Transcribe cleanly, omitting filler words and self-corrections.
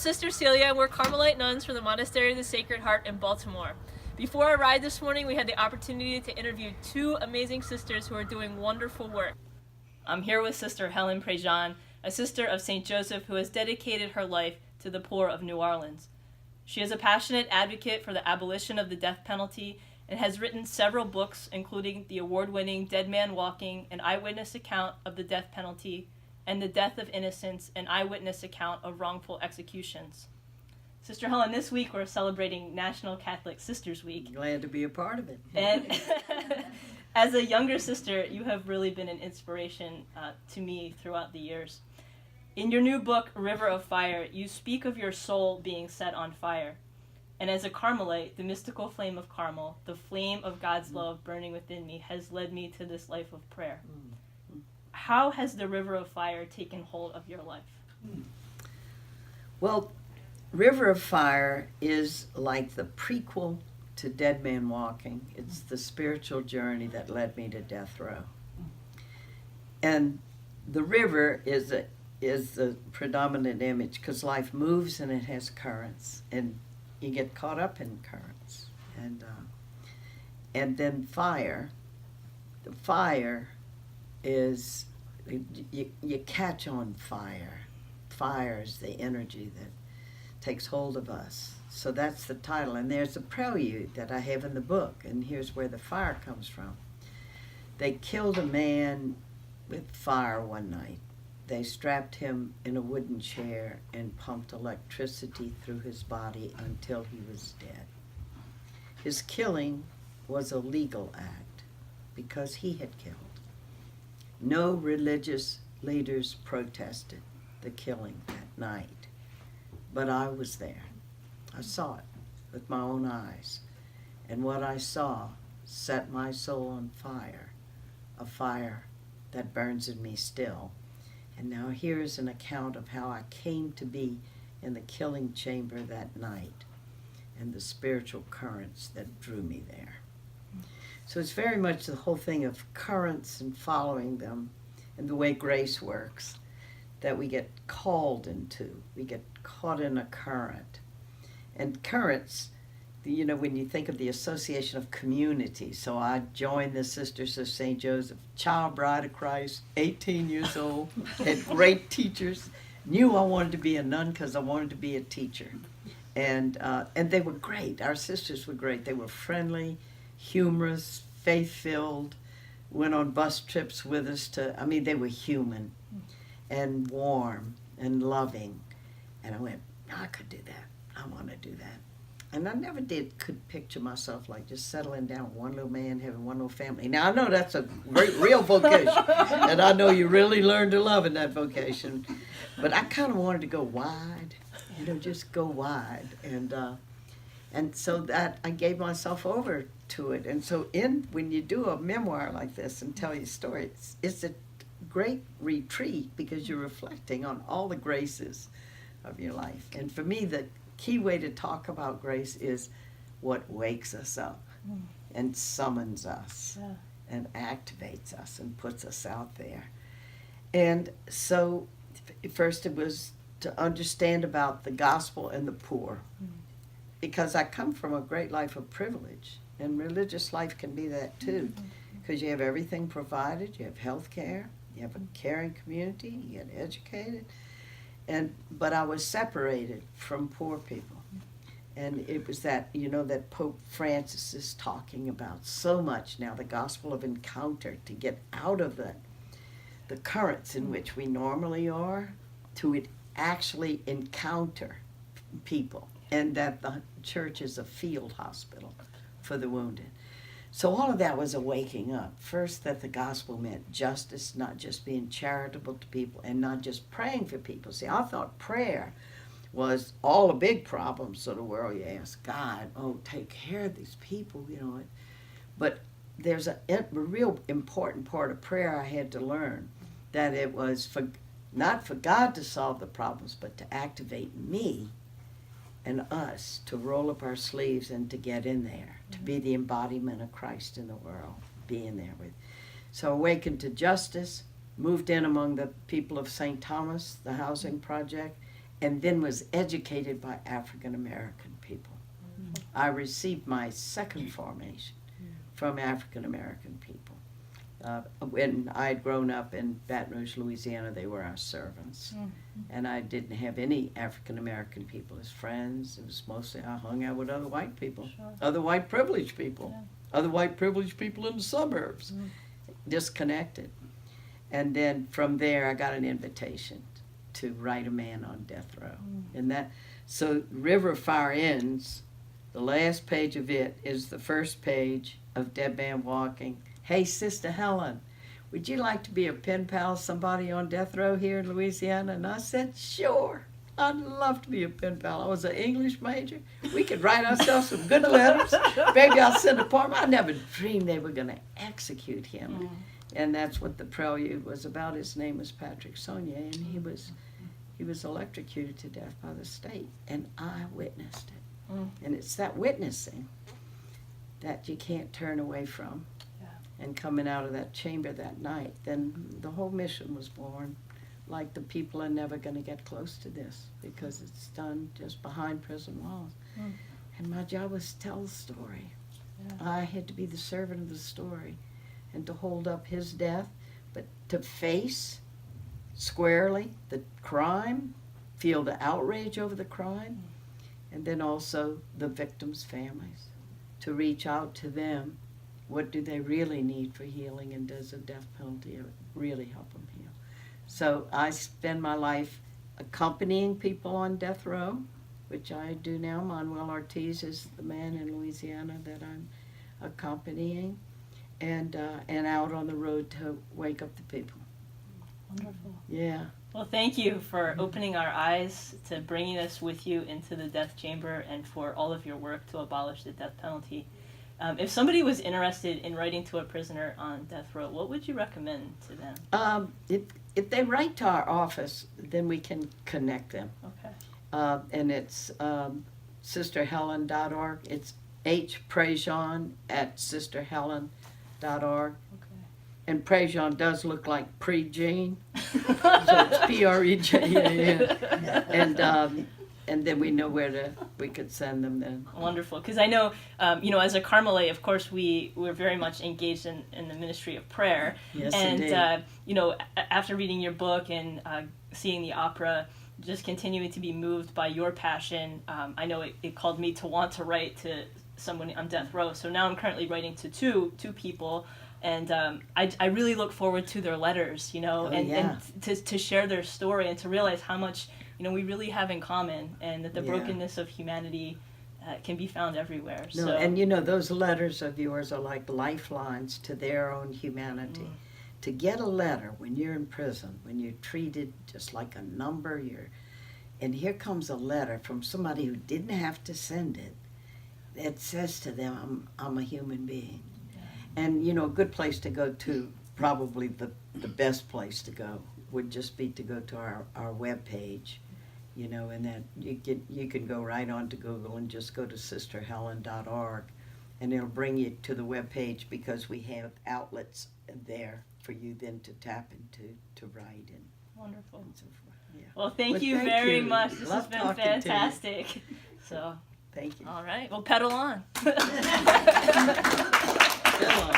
Sister Celia, and we're Carmelite nuns from the Monastery of the Sacred Heart in Baltimore. Before our ride this morning, we had the opportunity to interview two amazing sisters who are doing wonderful work. I'm here with Sister Helen Prejean, a sister of St. Joseph who has dedicated her life to the poor of New Orleans. She is a passionate advocate for the abolition of the death penalty and has written several books, including the award-winning Dead Man Walking, an eyewitness account of the death penalty, and The Death of Innocence, an eyewitness account of wrongful executions. Sister Helen, this week we're celebrating National Catholic Sisters Week. Glad to be a part of it. And as a younger sister, you have really been an inspiration to me throughout the years. In your new book, River of Fire, you speak of your soul being set on fire. And as a Carmelite, the mystical flame of Carmel, the flame of God's love burning within me, has led me to this life of prayer. How has the River of Fire taken hold of your life? Well, River of Fire is like the prequel to Dead Man Walking. It's the spiritual journey that led me to death row. And the river is the predominant image because life moves and it has currents, and you get caught up in currents. And then fire. The fire is you catch on fire. Fire is the energy that takes hold of us. So that's the title. And there's a prelude that I have in the book, and here's where the fire comes from. They killed a man with fire one night. They strapped him in a wooden chair and pumped electricity through his body until he was dead. His killing was a legal act because he had killed. No religious leaders protested the killing that night, but I was there. I saw it with my own eyes, and what I saw set my soul on fire, a fire that burns in me still. And now here's an account of how I came to be in the killing chamber that night and the spiritual currents that drew me there. So it's very much the whole thing of currents and following them and the way grace works that we get called into. We get caught in a current. And currents, you know, when you think of the association of community, so I joined the Sisters of St. Joseph, child bride of Christ, 18 years old, had great teachers, knew I wanted to be a nun because I wanted to be a teacher. And they were great. Our sisters were great. They were friendly, humorous, faith-filled, went on bus trips with us they were human and warm and loving. And I went, I could do that. I want to do that. And I never could picture myself like just settling down with one little man, having one little family. Now, I know that's a great, real vocation, and I know you really learn to love in that vocation. But I kind of wanted to go wide, just go wide. And so that I gave myself over to it. And so when you do a memoir like this and tell your story, it's a great retreat because you're reflecting on all the graces of your life. And for me, the key way to talk about grace is what wakes us up and summons us and activates us and puts us out there. And so first it was to understand about the gospel and the poor, because I come from a great life of privilege, and religious life can be that too, because you have everything provided, you have health care, you have a caring community, you get educated. But I was separated from poor people. And it was that Pope Francis is talking about so much now, the gospel of encounter, to get out of the currents in which we normally are, to actually encounter people, and that the church is a field hospital for the wounded. So all of that was a waking up. First, that the gospel meant justice, not just being charitable to people and not just praying for people. See, I thought prayer was all the big problems of the world. You ask God, take care of these people, But there's a real important part of prayer I had to learn, that it was not for God to solve the problems, but to activate me and us to roll up our sleeves and to get in there, to be the embodiment of Christ in the world, being there with. So awakened to justice, moved in among the people of St. Thomas, the housing project, and then was educated by African American people. I received my second formation from African American people. When I had grown up in Baton Rouge, Louisiana, they were our servants. And I didn't have any African American people as friends. It was mostly I hung out with other white people, other white privileged people, other white privileged people in the suburbs, disconnected. And then from there, I got an invitation to write A Man on Death Row. And that, so River Fire Ends, the last page of it is the first page of Dead Man Walking. Hey, Sister Helen, would you like to be a pen pal of somebody on death row here in Louisiana? And I said, sure, I'd love to be a pen pal. I was an English major. We could write ourselves some good letters. Maybe I'll send a poem. I never dreamed they were going to execute him. And that's what the prelude was about. His name was Patrick Sr, and he was electrocuted to death by the state. And I witnessed it. And it's that witnessing that you can't turn away from. And coming out of that chamber that night, then the whole mission was born. Like, the people are never going to get close to this because it's done just behind prison walls. And my job was to tell the story. I had to be the servant of the story and to hold up his death, but to face squarely the crime, feel the outrage over the crime, and then also the victims' families, to reach out to them. What do they really need for healing, and does the death penalty really help them heal? So I spend my life accompanying people on death row, which I do now. Manuel Ortiz is the man in Louisiana that I'm accompanying, and out on the road to wake up the people. Wonderful. Yeah. Well, thank you for opening our eyes, to bringing us with you into the death chamber, and for all of your work to abolish the death penalty. If somebody was interested in writing to a prisoner on death row, what would you recommend to them? If they write to our office, then we can connect them. Okay. And it's sisterhelen.org. It's H. Prejean at sisterhelen.org. Okay. And Prejean does look like Prejean, so it's Prejean. And then we know where we could send them then. Wonderful, because I know, as a Carmelite, of course, we're very much engaged in the ministry of prayer. Yes, and, indeed. After reading your book and seeing the opera, just continuing to be moved by your passion, I know it called me to want to write to someone on death row. So now I'm currently writing to two people. And I really look forward to their letters, and to share their story and to realize how much, we really have in common, and that the brokenness of humanity can be found everywhere. No, so. And those letters of yours are like lifelines to their own humanity. To get a letter when you're in prison, when you're treated just like a number, and here comes a letter from somebody who didn't have to send it, that says to them, I'm a human being. And, a good place to go to, probably the best place to go, would just be to go to our webpage, and that you can go right on to Google and just go to sisterhelen.org, and it'll bring you to the webpage, because we have outlets there for you then to tap into, to write in. Wonderful. And so forth. Yeah. Well, thank you very much. This has Love been talking fantastic. So. Thank you. All right. Well, pedal on. Pedal on.